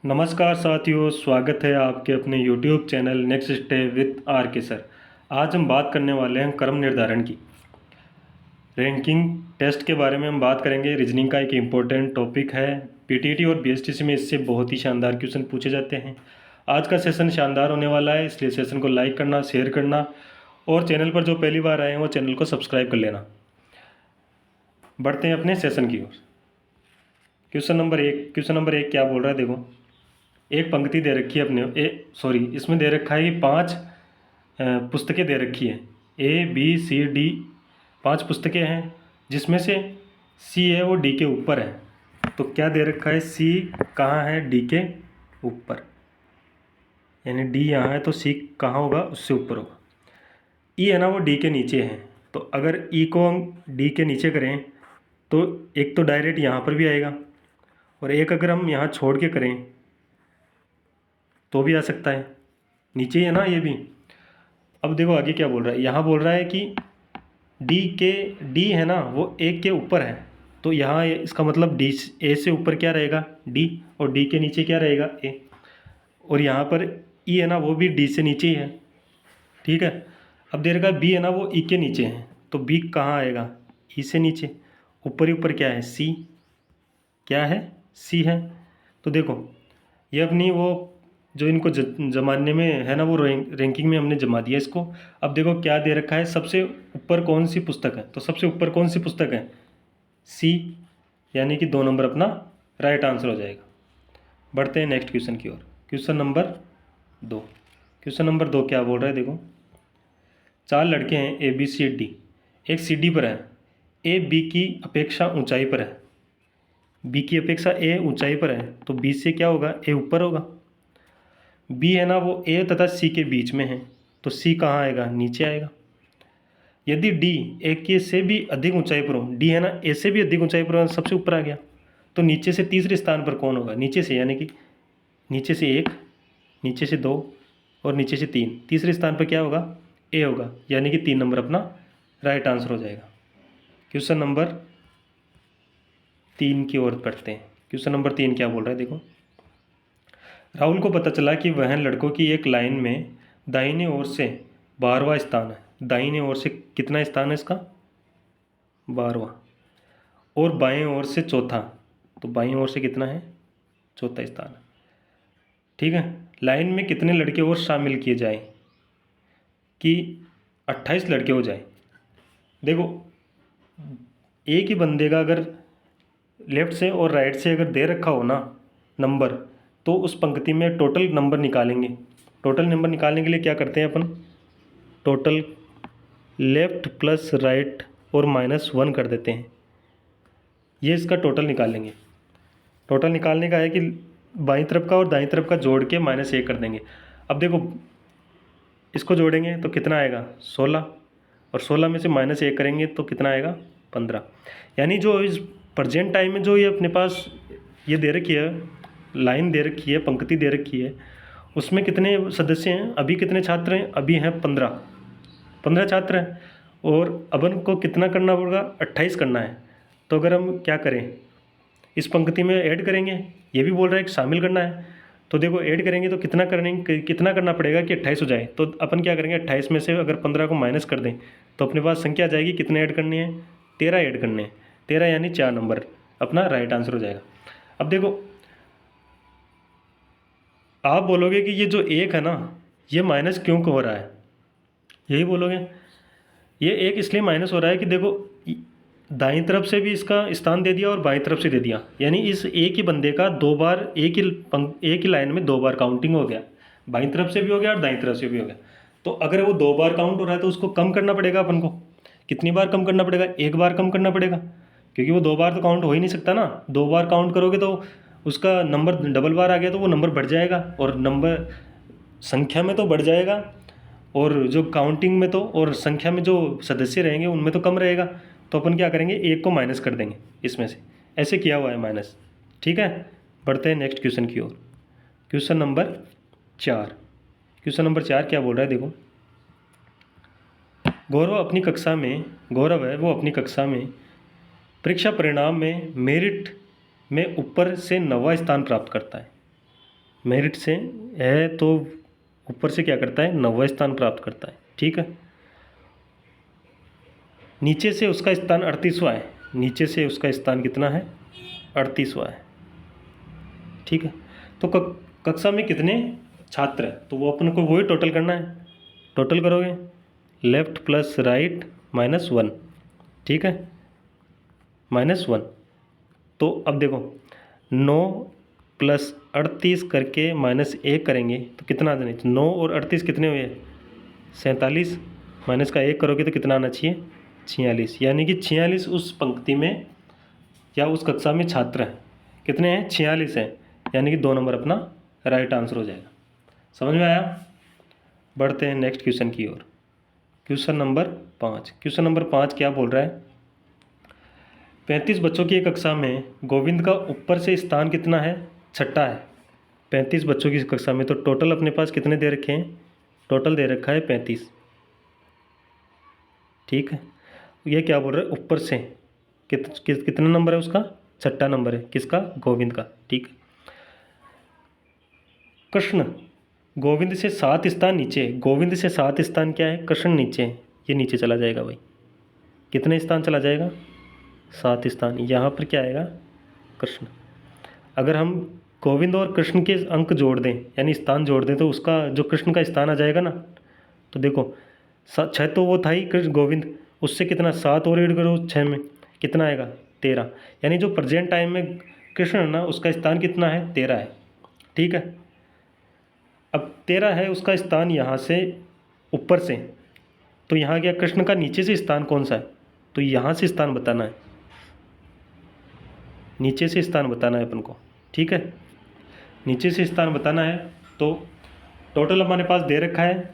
नमस्कार साथियों, स्वागत है आपके अपने YouTube channel next step with R K sir. आज हम बात करने वाले हैं क्रम निर्धारण की। रैंकिंग टेस्ट के बारे में हम बात करेंगे। रीजनिंग का एक इम्पोर्टेंट टॉपिक है। पीटीटी और बीएसटीसी में इससे बहुत ही शानदार क्वेश्चन पूछे जाते हैं। आज का सेशन शानदार होने वाला है, इसलिए सेशन को लाइक करना, शेयर करना और चैनल पर जो पहली बार आए हैं वो चैनल को सब्सक्राइब कर लेना। बढ़ते हैं अपने सेशन की ओर। क्वेश्चन नंबर एक क्या बोल रहा है, देखो। एक पंक्ति दे रखी है इसमें दे रखा है कि 5 पुस्तकें दे रखी है। ABCD 5 पुस्तकें हैं, जिसमें से C है वो D के ऊपर है। तो क्या दे रखा है, C कहाँ है, D के ऊपर, यानी D यहाँ है तो C कहाँ होगा, उससे ऊपर होगा। E है ना वो D के नीचे है, तो अगर E को हम D के नीचे करें तो एक तो डायरेक्ट यहाँ पर भी आएगा, और एक अगर हम यहाँ छोड़ के करें तो भी आ सकता है, नीचे ही है ना ये भी। अब देखो आगे क्या बोल रहा है, यहाँ बोल रहा है कि D है ना वो A के ऊपर है, तो यहाँ इसका मतलब A से ऊपर क्या रहेगा, D, और D के नीचे क्या रहेगा, A। और यहाँ पर E है ना वो भी D से नीचे ही है, ठीक है। अब दे रखा है B है ना वो E के नीचे है, तो B कहाँ आएगा, E से नीचे। ऊपर ही ऊपर क्या है, C, क्या है, C है। तो देखो ये अपनी वो जो इनको जमाने में है ना वो रैंकिंग में हमने जमा दिया इसको। अब देखो क्या दे रखा है, सबसे ऊपर कौन सी पुस्तक है, तो सबसे ऊपर कौन सी पुस्तक है, C, यानी कि 2 नंबर अपना राइट आंसर हो जाएगा। बढ़ते हैं नेक्स्ट क्वेश्चन की ओर। क्वेश्चन नंबर 2 क्या बोल रहा है, देखो। 4 लड़के हैं ABCD, एक CD पर है। A B की अपेक्षा ऊंचाई पर है, B की अपेक्षा A ऊंचाई पर है, तो B से क्या होगा, A ऊपर होगा। B है ना वो A तथा C के बीच में है, तो C कहाँ आएगा, नीचे आएगा। यदि D A के से भी अधिक ऊंचाई पर हो, D है ना A से भी अधिक ऊंचाई पर हो, सबसे ऊपर आ गया, तो नीचे से तीसरे स्थान पर कौन होगा, नीचे से, यानी कि नीचे से 1, नीचे से 2 और नीचे से 3, तीसरे स्थान पर क्या होगा, A होगा, यानी कि 3 नंबर अपना राइट आंसर हो जाएगा। क्वेश्चन नंबर 3 की ओर पढ़ते हैं। क्वेश्चन नंबर 3 क्या बोल रहा है, देखो। राहुल को पता चला कि वह लड़कों की एक लाइन में दाहिने ओर से 12वां स्थान है। दाहिने ओर से कितना स्थान है इसका, 12वां, और बाएं ओर से चौथा, तो बाएं ओर से कितना है, चौथा स्थान है, ठीक है। लाइन में कितने लड़के और शामिल किए जाए कि 28 लड़के हो जाए। देखो एक ही बंदे का अगर लेफ्ट से और राइट से अगर दे रखा हो ना नंबर, तो उस पंक्ति में टोटल नंबर निकालेंगे। टोटल नंबर निकालने के लिए क्या करते हैं अपन, टोटल लेफ्ट प्लस राइट और -1 कर देते हैं। ये इसका टोटल निकालेंगे। टोटल निकालने का है कि बाईं तरफ का और दाईं तरफ का जोड़ के -1 कर देंगे। अब देखो इसको जोड़ेंगे तो कितना आएगा, 16, और 16 में से -1 करेंगे तो कितना आएगा, 15। यानी जो इस प्रेजेंट टाइम में जो ये अपने पास ये दे रखी है, लाइन दे रखी है, पंक्ति दे रखी है, उसमें कितने सदस्य हैं, अभी कितने छात्र हैं, अभी हैं 15 छात्र हैं, और अपन को कितना करना पड़ेगा, 28 करना है। तो अगर हम क्या करें, इस पंक्ति में ऐड करेंगे, ये भी बोल रहा है कि शामिल करना है, तो देखो ऐड करेंगे तो कितना करना पड़ेगा कि 28 हो जाए। तो अपन क्या करेंगे, 28 में से अगर 15 को माइनस कर दें तो अपने पास संख्या आ जाएगी, कितने ऐड करने हैं, 13 ऐड करने हैं। 13 यानी 4 नंबर अपना राइट आंसर हो जाएगा। अब देखो आप बोलोगे कि ये जो 1 है ना ये माइनस क्यों हो रहा है, यही बोलोगे। ये 1 इसलिए माइनस हो रहा है कि देखो दाईं तरफ से भी इसका स्थान दे दिया और बाईं तरफ से दे दिया, यानी इस एक ही बंदे का 2 बार एक ही लाइन में 2 बार काउंटिंग हो गया, बाईं तरफ से भी हो गया और दाईं तरफ से भी हो गया। तो अगर वो 2 बार काउंट हो रहा है तो उसको कम करना पड़ेगा अपन को। कितनी बार कम करना पड़ेगा, 1 बार कम करना पड़ेगा, क्योंकि वो 2 बार तो काउंट हो ही नहीं सकता ना। 2 बार काउंट करोगे तो उसका नंबर डबल बार आ गया तो वो नंबर बढ़ जाएगा, और नंबर संख्या में तो बढ़ जाएगा, और जो काउंटिंग में तो और संख्या में जो सदस्य रहेंगे उनमें तो कम रहेगा। तो अपन क्या करेंगे, 1 को माइनस कर देंगे इसमें से, ऐसे किया हुआ है माइनस, ठीक है। बढ़ते हैं नेक्स्ट क्वेश्चन की ओर। क्वेश्चन नंबर 4 क्या बोल रहा है, देखो। गौरव है वो अपनी कक्षा में परीक्षा परिणाम में मेरिट में ऊपर से 9वां स्थान प्राप्त करता है। मेरिट से है तो ऊपर से क्या करता है, 9वां स्थान प्राप्त करता है। ठीक है, नीचे से उसका स्थान 38वां है, नीचे से उसका स्थान कितना है, 38वां है। ठीक है, तो कक्षा में कितने छात्र हैं, तो वो अपन को वही टोटल करना है। टोटल करोगे लेफ्ट प्लस राइट -1। ठीक है, -1। तो अब देखो 9 + 38 करके -1 करेंगे तो कितना आना चाहिए, 9 और 38 कितने हुए, 47, माइनस का 1 करोगे तो कितना आना चाहिए, 46। यानी कि 46 उस पंक्ति में या उस कक्षा में छात्र हैं। कितने हैं, 46 हैं, यानी कि 2 नंबर अपना राइट आंसर हो जाएगा। समझ में आया। बढ़ते हैं नेक्स्ट क्वेश्चन की ओर। Question number 5। क्वेश्चन नंबर 5 क्या बोल रहा है, 35 बच्चों की एक कक्षा में गोविंद का ऊपर से स्थान कितना है, 6ठा है। 35 बच्चों की कक्षा में, तो टोटल अपने पास कितने दे रखे हैं, टोटल दे रखा है 35। ठीक है, ये क्या बोल रहा है, ऊपर से कितना नंबर है उसका, 6ठा नंबर है, किसका, गोविंद का। ठीक है, कृष्ण गोविंद से 7 स्थान नीचे, गोविंद से 7 स्थान क्या है, कृष्ण नीचे है, ये नीचे चला जाएगा भाई। कितने स्थान चला जाएगा, 7 स्थान। यहाँ पर क्या आएगा, कृष्ण। अगर हम गोविंद और कृष्ण के अंक जोड़ दें, यानी स्थान जोड़ दें, तो उसका जो कृष्ण का स्थान आ जाएगा ना, तो देखो 6 तो वो था ही कृष्ण गोविंद, उससे कितना 7 और ऐड करो 6 में कितना आएगा, 13। यानी जो प्रेजेंट टाइम में कृष्ण है ना, उसका स्थान कितना है, 13 है। ठीक है, अब 13 है उसका स्थान यहाँ से ऊपर से, तो यहाँ गया कृष्ण का नीचे से स्थान कौन सा है, तो यहाँ से स्थान बताना है, नीचे से स्थान बताना है अपन को। ठीक है, नीचे से स्थान बताना है, तो टोटल हमारे पास दे रखा है।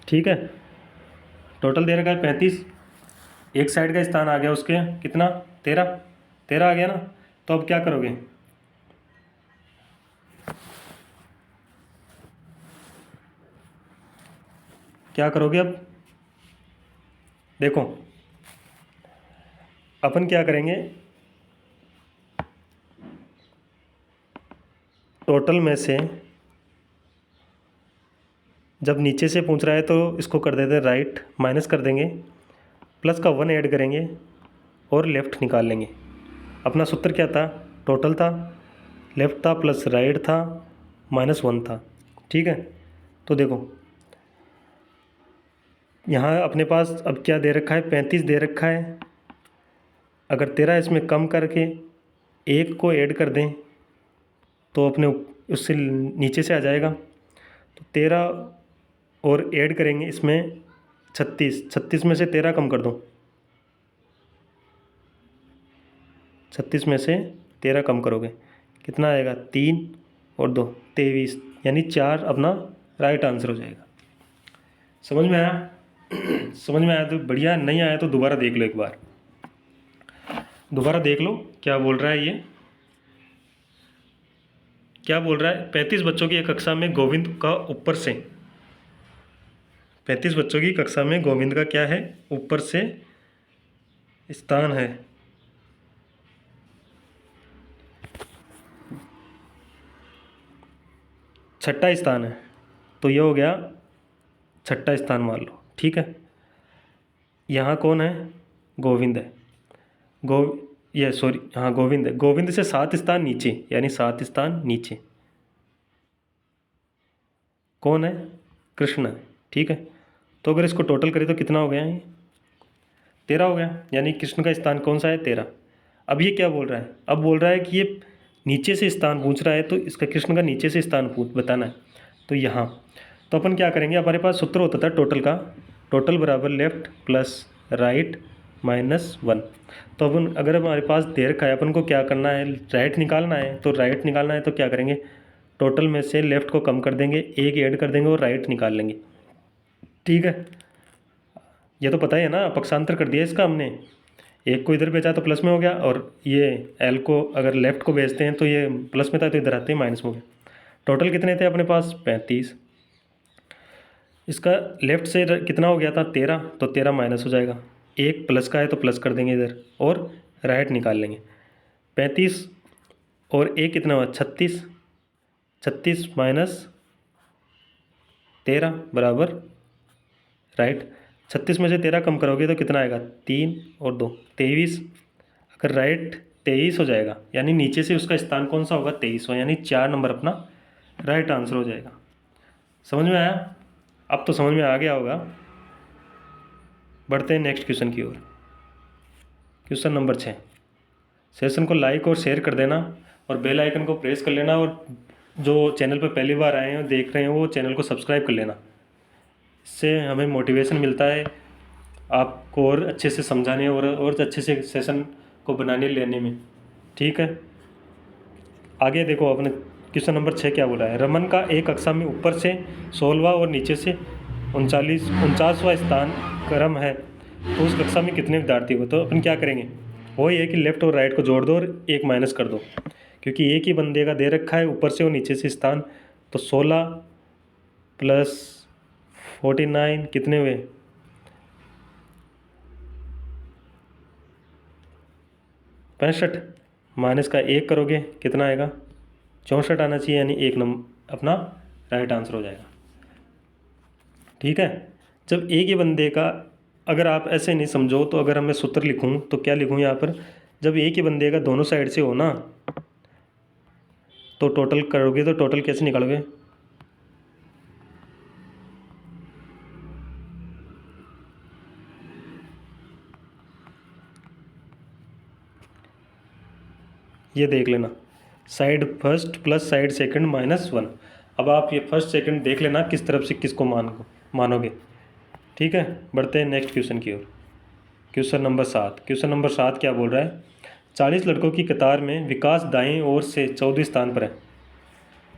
ठीक है, टोटल दे रखा है 35, एक साइड का स्थान आ गया उसके कितना, 13 आ गया ना। तो अब क्या करोगे, क्या करोगे, अब देखो अपन क्या करेंगे, टोटल में से जब नीचे से पूछ रहा है तो इसको कर देते हैं राइट, माइनस कर देंगे, प्लस का 1 ऐड करेंगे और लेफ़्ट निकाल लेंगे। अपना सूत्र क्या था, टोटल था, लेफ़्ट था प्लस राइट था -1 था। ठीक है, तो देखो यहाँ अपने पास अब क्या दे रखा है, 35 दे रखा है। अगर 13 इसमें कम करके 1 को ऐड कर दें तो अपने उससे नीचे से आ जाएगा। तो 13 और ऐड करेंगे इसमें 36 में से 13 कम कर दो, 36 में से 13 कम करोगे कितना आएगा, 3 और 2 23, यानी 4 अपना राइट आंसर हो जाएगा। समझ में आया। समझ में आया तो बढ़िया, नहीं आया तो दोबारा देख लो, एक बार दोबारा देख लो क्या बोल रहा है। ये क्या बोल रहा है, 35 बच्चों की एक कक्षा में गोविंद का ऊपर से, 35 बच्चों की कक्षा में गोविंद का क्या है, ऊपर से स्थान है, छठा स्थान है। तो ये हो गया छठा स्थान मान लो। ठीक है, यहाँ कौन है, गोविंद है, ये सॉरी हाँ गोविंद है, गोविंद से 7 स्थान नीचे, यानी 7 स्थान नीचे कौन है, कृष्ण है। ठीक है, तो अगर इसको टोटल करें तो कितना हो गया, ये 13 हो गया, यानी कृष्ण का स्थान कौन सा है, 13। अब ये क्या बोल रहा है, अब बोल रहा है कि ये नीचे से स्थान पूछ रहा है, तो इसका कृष्ण का नीचे से स्थान बताना है। तो यहाँ तो अपन क्या करेंगे, हमारे पास सूत्र होता था टोटल का, टोटल बराबर लेफ्ट प्लस राइट -1। तो अपन अगर हमारे पास दे रखा है, अपन को क्या करना है, राइट निकालना है, तो राइट निकालना है तो क्या करेंगे, टोटल में से लेफ़्ट को कम कर देंगे, 1 ऐड कर देंगे और राइट निकाल लेंगे। ठीक है, ये तो पता ही है ना, पक्षांतर कर दिया इसका हमने, 1 को इधर भेजा तो प्लस में हो गया, और ये एल को अगर लेफ़्ट को भेजते हैं तो ये प्लस में था तो इधर आते हैं माइनस में हो गया। टोटल कितने थे अपने पास, 35। इसका लेफ़्ट से कितना हो गया था, 13, तो 13 माइनस हो जाएगा, 1 प्लस का है तो प्लस कर देंगे इधर और राइट निकाल लेंगे। 35 और 1 कितना हुआ, 36, 36 माइनस 13 बराबर, राइट। 36 में से 13 कम करोगे तो कितना आएगा, 3 और 2 23। अगर राइट 23 हो जाएगा यानी नीचे से उसका स्थान कौन सा होगा, 23 हो, यानी 4 नंबर अपना राइट आंसर हो जाएगा। समझ में आया? अब तो समझ में आ गया होगा। बढ़ते हैं नेक्स्ट क्वेश्चन की ओर। Question number 6। सेशन को लाइक और शेयर कर देना और बेल आइकन को प्रेस कर लेना, और जो चैनल पर पहली बार आए हैं देख रहे हैं वो चैनल को सब्सक्राइब कर लेना। इससे हमें मोटिवेशन मिलता है आपको और अच्छे से समझाने और अच्छे से सेशन को बनाने लेने में। ठीक है, आगे देखो अपने क्वेश्चन नंबर 6 क्या बोला है। रमन का एक कक्षा में ऊपर से 16वां और नीचे से 49वां स्थान क्रम है, तो उस कक्षा में कितने विद्यार्थी हो। तो अपन क्या करेंगे, वही है कि लेफ्ट और राइट को जोड़ दो और एक माइनस कर दो, क्योंकि एक ही बंदे का दे रखा है ऊपर से और नीचे से स्थान। तो 16 प्लस 49 कितने हुए, 65, माइनस का 1 करोगे कितना आएगा, 64 आना चाहिए, यानी 1 नंबर अपना राइट आंसर हो जाएगा। ठीक है, जब एक ही बंदे का, अगर आप ऐसे नहीं समझो तो अगर मैं सूत्र लिखूं तो क्या लिखूं यहाँ पर, जब एक ही बंदे का दोनों साइड से हो ना तो टोटल करोगे, तो टोटल कैसे निकालोगे, ये देख लेना, side first plus side second minus 1। अब आप ये फर्स्ट सेकंड देख लेना किस तरफ से किसको मानोगे। ठीक है, बढ़ते हैं नेक्स्ट क्वेश्चन की ओर। Question number 7। क्वेश्चन नंबर 7 क्या बोल रहा है, 40 लड़कों की कतार में विकास दाएं ओर से 14वें स्थान पर है।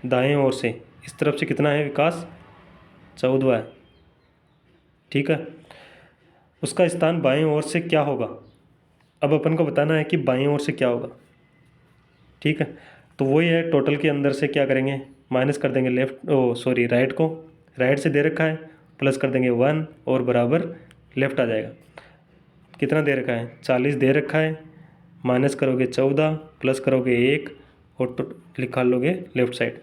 दाएं ओर से इस तरफ से कितना है, विकास 14वां है। ठीक है, उसका स्थान बाएं ओर से क्या होगा। अब अपन को बताना है कि बाएं ओर से क्या होगा। ठीक है, तो वही है, टोटल के अंदर से क्या करेंगे, माइनस कर देंगे राइट को, राइट से दे रखा है, प्लस कर देंगे 1 और बराबर लेफ्ट आ जाएगा। कितना दे रखा है, 40 दे रखा है, माइनस करोगे 14, प्लस करोगे 1 और लिखा लोगे लेफ्ट साइड।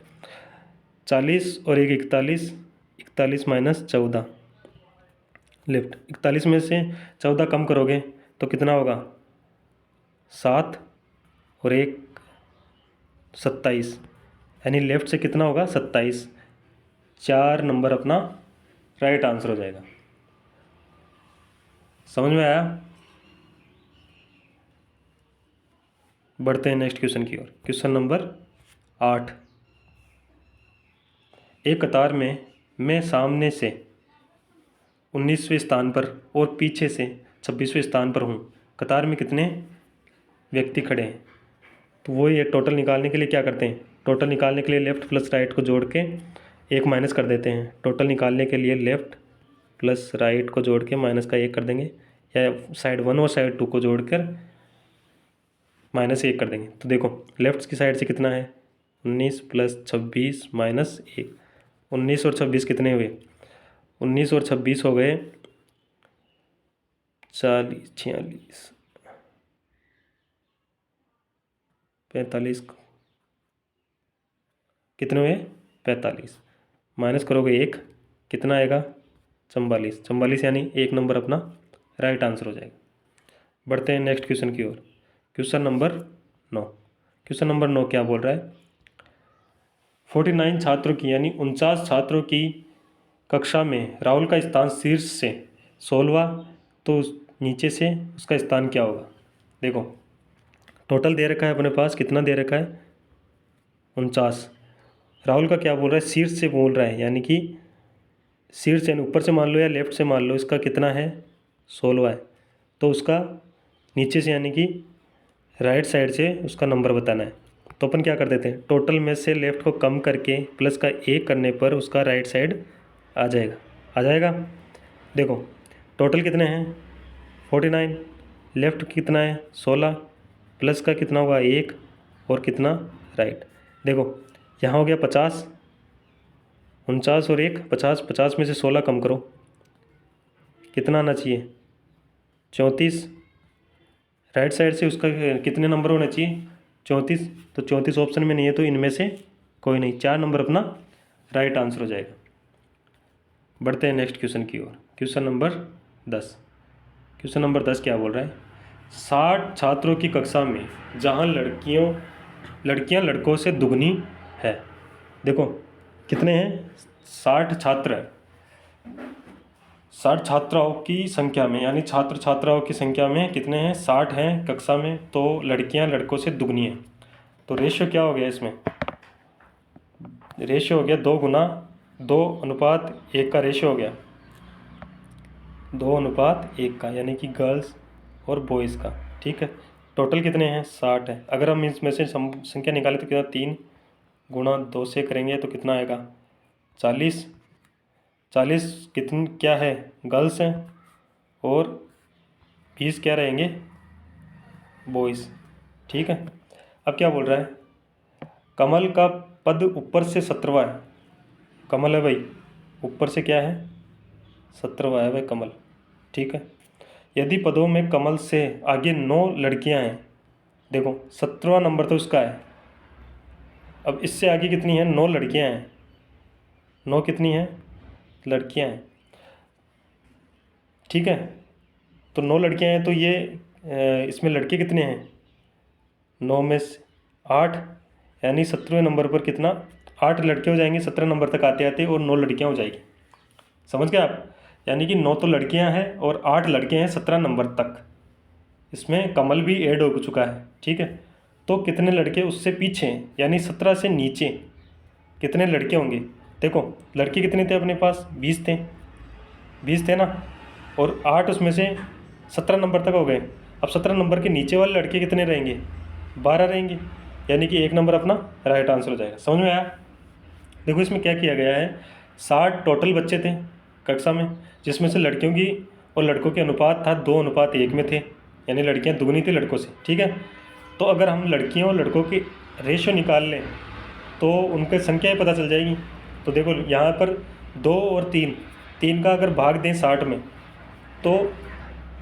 40 और 1 41, 41 माइनस 14 लेफ्ट। 41 में से 14 कम करोगे तो कितना होगा, 7 और 1 27, यानी लेफ्ट से कितना होगा 27। 4 नंबर अपना राइट आंसर हो जाएगा। समझ में आया? बढ़ते हैं नेक्स्ट क्वेश्चन की ओर। Question number 8। एक कतार में मैं सामने से 19वें स्थान पर और पीछे से 26वें स्थान पर हूँ। कतार में कितने व्यक्ति खड़े हैं। तो वो ये टोटल निकालने के लिए क्या करते हैं, टोटल निकालने के लिए लेफ़्ट प्लस राइट को जोड़ के एक माइनस कर देते हैं। टोटल निकालने के लिए लेफ़्ट प्लस राइट को जोड़ के माइनस का 1 कर देंगे, या साइड 1 और साइड 2 को जोड़कर -1 कर देंगे। तो देखो लेफ्ट की साइड से कितना है, 19 प्लस 26 माइनस 1। 19 और 26 कितने हुए, 19 और 26 हो गए 40, 46, 45, कितने हुए 45, माइनस करोगे 1 कितना आएगा 44, 44 यानी 1 नंबर अपना राइट आंसर हो जाएगा। बढ़ते हैं नेक्स्ट क्वेश्चन की ओर। Question number 9। क्वेश्चन नंबर 9 क्या बोल रहा है, 49 छात्रों की यानी 49 छात्रों की कक्षा में राहुल का स्थान शीर्ष से 16वां, तो नीचे से उसका स्थान क्या होगा। देखो टोटल दे रखा है अपने पास, कितना दे रखा है 49। राहुल का क्या बोल रहा है, शीर्ष से बोल रहा है, यानी कि शीर्ष यानी ऊपर से मान लो या लेफ्ट से मान लो, इसका कितना है 16वां है, तो उसका नीचे से यानी कि राइट साइड से उसका नंबर बताना है। तो अपन क्या कर देते हैं, टोटल में से लेफ़्ट को कम करके प्लस का 1 करने पर उसका राइट साइड आ जाएगा। देखो टोटल कितने हैं 49, लेफ़्ट कितना है 16, प्लस का कितना होगा 1 और कितना राइट। देखो यहाँ हो गया 50, 49 और 1 50, 50 में से 16 कम करो कितना आना चाहिए 34। राइट साइड से उसका कितने नंबर होना चाहिए 34, तो 34 ऑप्शन में नहीं है, तो इनमें से कोई नहीं, 4 नंबर अपना राइट आंसर हो जाएगा। बढ़ते हैं नेक्स्ट क्वेश्चन की ओर। Question number 10। क्वेश्चन नंबर 10 क्या बोल रहा है? 60 छात्रों की कक्षा में जहाँ लड़कियाँ लड़कों से दुगनी है। देखो कितने हैं? 60 छात्र हैं। 60 छात्राओं की संख्या में, यानी छात्र छात्राओं की संख्या में कितने हैं? 60 हैं कक्षा में, तो लड़कियां लड़कों से दुगनी हैं। तो रेशियो क्या हो गया इसमें? रेशियो हो गया 2:2:1 का रेशियो हो गया, 2:1 का, यानी कि गर्ल्स और बॉयज़ का। ठीक है, टोटल कितने हैं? 60 है। अगर हम इसमें से संख्या निकालें तो कितना, 3 गुणा 2 से करेंगे तो कितना आएगा? 40। 40 कितने क्या है? गर्ल्स हैं, और 20 क्या रहेंगे? बॉयज़। ठीक है, अब क्या बोल रहा है? कमल का पद ऊपर से 17वां है। कमल है भाई, ऊपर से क्या है? 17वां है भाई कमल। ठीक है, यदि पदों में कमल से आगे 9 लड़कियां हैं, देखो 17वां नंबर तो उसका है, अब इससे आगे कितनी है? 9 लड़कियां हैं। 9 कितनी हैं? लड़कियां हैं। ठीक है, तो 9 लड़कियां हैं, तो ये इसमें लड़के कितने हैं? 9 में से 8, यानी 17वें नंबर पर कितना? 8 लड़के हो जाएंगे 17 नंबर तक आते आते, और 9 लड़कियां हो जाएगी। समझ गए आप? यानी कि 9 तो लड़कियां हैं और 8 लड़के हैं 17 नंबर तक। इसमें कमल भी ऐड हो चुका है। ठीक है, तो कितने लड़के उससे पीछे हैं, यानी 17 से नीचे कितने लड़के होंगे? देखो लड़के कितने थे अपने पास? 20 थे। 20 थे ना, और 8 उसमें से 17 नंबर तक हो गए। अब 17 नंबर के नीचे वाले लड़के कितने रहेंगे? 12 रहेंगे, यानी कि 1 नंबर अपना राइट आंसर हो जाएगा। समझ में आया? देखो इसमें क्या किया गया है, 60 टोटल बच्चे थे कक्षा में, जिसमें से लड़कियों की और लड़कों के अनुपात था 2:1 में थे, यानी लड़कियां दुगनी थी लड़कों से। ठीक है, तो अगर हम लड़कियों और लड़कों की रेशियो निकाल लें तो उनकी संख्या पता चल जाएगी। तो देखो यहाँ पर 2 और 3 का अगर भाग दें 60 में, तो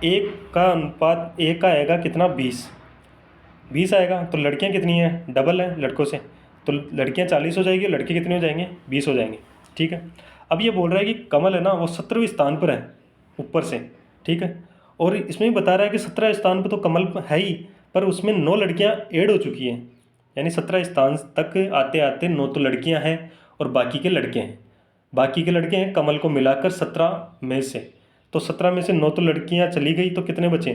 1 का अनुपात 1 का आएगा कितना? 20 आएगा। तो लड़कियां कितनी हैं? डबल है लड़कों से, तो लड़कियां 40 हो जाएगी, लड़के कितने हो जाएंगे? 20 हो जाएंगे। ठीक है, अब ये बोल रहा है कि कमल है ना, वो 17वें स्थान पर है ऊपर से। ठीक है, और इसमें भी बता रहा है कि 17 स्थान पर तो कमल है ही, पर उसमें 9 लड़कियां ऐड हो चुकी हैं, यानी 17 स्थान तक आते आते 9 तो लड़कियां हैं और बाकी के लड़के हैं। बाकी के लड़के हैं कमल को मिलाकर 17 में से, तो 17 में से 9 तो लड़कियां चली गई, तो कितने बचे?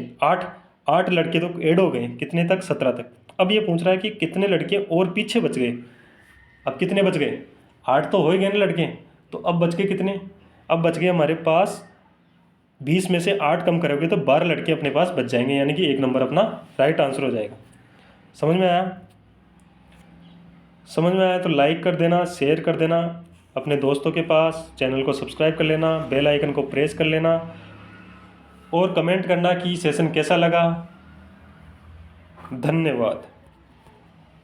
8 लड़के तो ऐड हो गए, कितने तक? 17 तक। अब ये पूछ रहा है कि कितने लड़के और पीछे बच गए। अब कितने बच गए? 8 तो हो ही गए ना लड़के, तो अब बच गए कितने? अब बच गए हमारे पास 20 में से 8 कम करोगे तो 12 लड़के अपने पास बच जाएंगे, यानी कि 1 नंबर अपना राइट आंसर हो जाएगा। समझ में आया? समझ में आया तो लाइक कर देना, शेयर कर देना अपने दोस्तों के पास, चैनल को सब्सक्राइब कर लेना, बेल आइकन को प्रेस कर लेना, और कमेंट करना कि सेशन कैसा लगा। धन्यवाद।